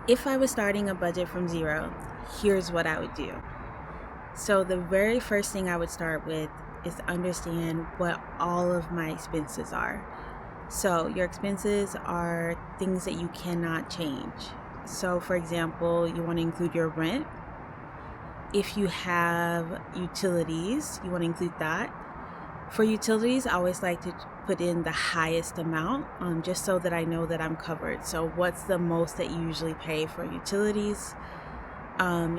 If I was starting a budget from zero, here's what I would do. So, the very first thing I would start with is understand what all of my expenses are. So, your expenses are things that you cannot change. So, for example, you want to include your rent. If you have utilities, you want to include that. For utilities, I always like to put in the highest amount just so that I know that I'm covered. So, what's the most that you usually pay for utilities?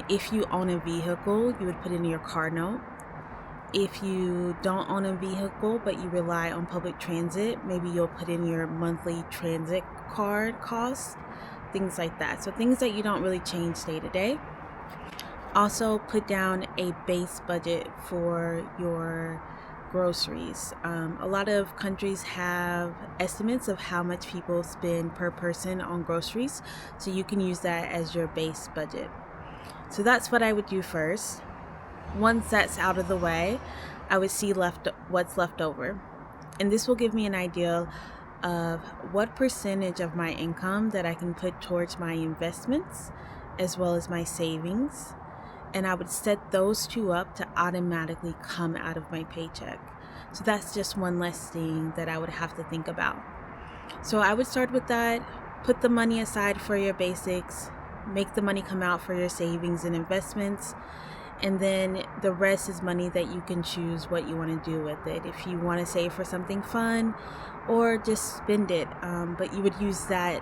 If you own a vehicle, you would put in your car note. If you don't own a vehicle but you rely on public transit, maybe you'll put in your monthly transit card costs, things like that. So, things that you don't really change day to day. Also, put down a base budget for your groceries. A lot of countries have estimates of how much people spend per person on groceries, so you can use that as your base budget. So that's what I would do first. Once that's out of the way, I would see what's left over. And this will give me an idea of what percentage of my income that I can put towards my investments as well as my savings. And I would set those two up to automatically come out of my paycheck. So that's just one less thing that I would have to think about. So I would start with that, put the money aside for your basics, make the money come out for your savings and investments, and then the rest is money that you can choose what you want to do with it. If you want to save for something fun or just spend it, but you would use that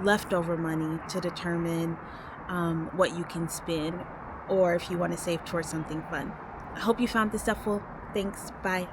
leftover money to determine what you can spend, or if you want to save towards something fun. I hope you found this helpful. Thanks. Bye.